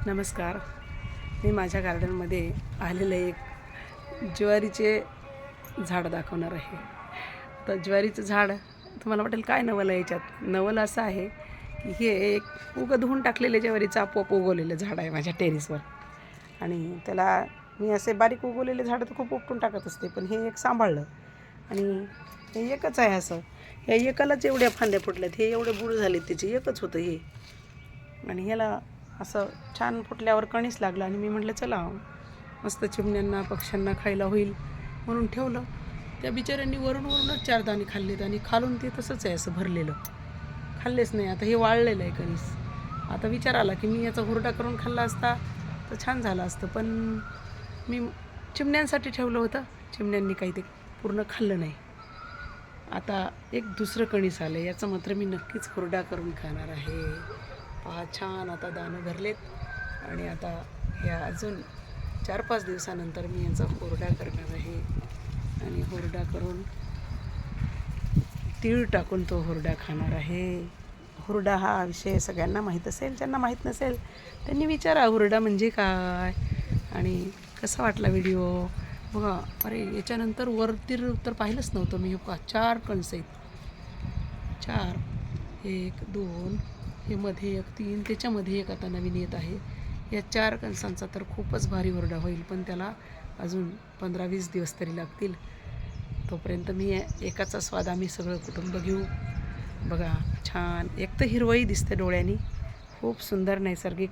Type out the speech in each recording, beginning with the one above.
नमस्कार. मी माझ्या गार्डनमध्ये आलेलं एक ज्वारीचे झाड दाखवणार आहे. तर ज्वारीचं झाड तुम्हाला वाटेल काय नवल आहे याच्यात. नवल असं आहे की हे एक धुवून टाकलेले ज्वारीचं आपोआप उगवलेलं झाड आहे माझ्या टेरेसवर. आणि त्याला मी असे बारीक उगवलेले झाडं तर खूप उपटून टाकत असते, पण हे एक सांभाळलं आणि हे एकच आहे असं. या एकालाच एवढ्या फांद्या फुटल्यात, हे एवढे बुड झाले त्याचे, एकच होतं हे. आणि ह्याला असं छान फुटल्यावर कणीस लागला आणि मी म्हटलं चला मस्त चिमण्यांना पक्ष्यांना खायला होईल म्हणून ठेवलं. त्या बिचाऱ्यांनी वरूनच 4 दाणे खाल्लेत आणि खालून ते तसंच आहे असं भरलेलं, खाल्लेच नाही. आता हे वाळलेलं आहे कणीस. आता विचार आला की मी याचा हुरडा करून खाल्ला असता तर छान झालं असतं, पण मी चिमण्यांसाठी ठेवलं होतं. चिमण्यांनी काही ते पूर्ण खाल्लं नाही. आता एक दुसरं कणीस आलं, याचं मात्र मी नक्कीच हुरडा करून खाणार आहे. पहा छान आता दाणं भरलेत आणि आता ह्या अजून 4-5 दिवसानंतर मी यांचा हुरडा करणार आहे. आणि हुरडा करून तीळ टाकून तो हुरडा खाणार आहे. हुरडा हा विषय सगळ्यांना माहीत असेल, ज्यांना माहीत नसेल त्यांनी विचारा हुरडा म्हणजे काय आणि कसा वाटला व्हिडिओ बघा. अरे याच्यानंतर वरती तर पाहिलंच नव्हतं मी. बघा 4 कणस आहेत, 4, 1 2, हे मध्ये एक 3, त्याच्यामध्ये एक आता नवीन येत आहे. या 4 कणसांचा तर खूपच भारी हुरडा होईल, पण त्याला अजून 15-20 दिवस तरी लागतील. तोपर्यंत मी एकाचा स्वाद आम्ही सगळं कुटुंब घेऊ. बघा छान, एक तर हिरवई दिसते डोळ्यांनी, खूप सुंदर नैसर्गिक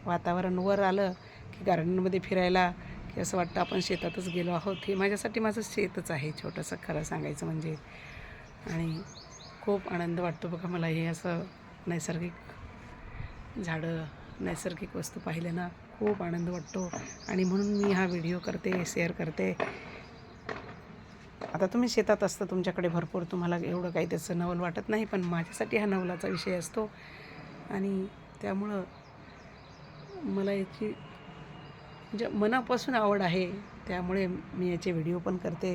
वातावरण. वर आलं की गार्डनमध्ये फिरायला की असं वाटतं आपण शेतातच गेलो आहोत. हे माझ्यासाठी माझं शेतच आहे छोटंसं, खरं सांगायचं म्हणजे. आणि खूप आनंद वाटतो बघा मला हे असं नैसर्गिक झाडं, नैसर्गिक वस्तू पाहिलं ना खूप आनंद वाटतो. आणि म्हणून मी हा व्हिडिओ करते, शेअर करते. आता तुम्ही शेतात असतं, तुमच्याकडे भरपूर, तुम्हाला एवढं काही त्याचं नवल वाटत नाही, पण माझ्यासाठी हा नवलाचा विषय असतो. आणि त्यामुळं मला याची म्हणजे मनापासून आवड आहे, त्यामुळे मी याचे व्हिडिओ पण करते.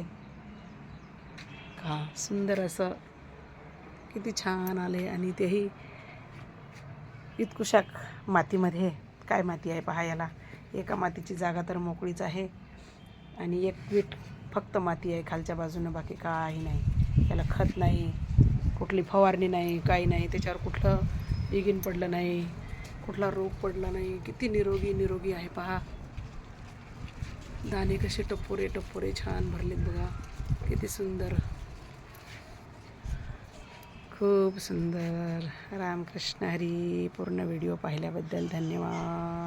का सुंदर असं किती छान आले आणि तेही इतकुशाक मातीमध्ये. काय माती आहे पहा याला. एका मातीची जागा तर मोकळीच आहे आणि एक वीट फक्त माती आहे खालच्या बाजूनं, बाकी काही नाही. याला खत नाही, कुठली फवारणी नाही, काही नाही. त्याच्यावर कुठलं इगीन पडलं नाही, कुठला रोग पडला नाही. किती निरोगी आहे पहा. दाणे कसे टप्पोरे छान भरलेत बघा, किती सुंदर, खूप सुंदर. रामकृष्ण हरी. पूर्ण व्हिडिओ पाहिल्याबद्दल धन्यवाद.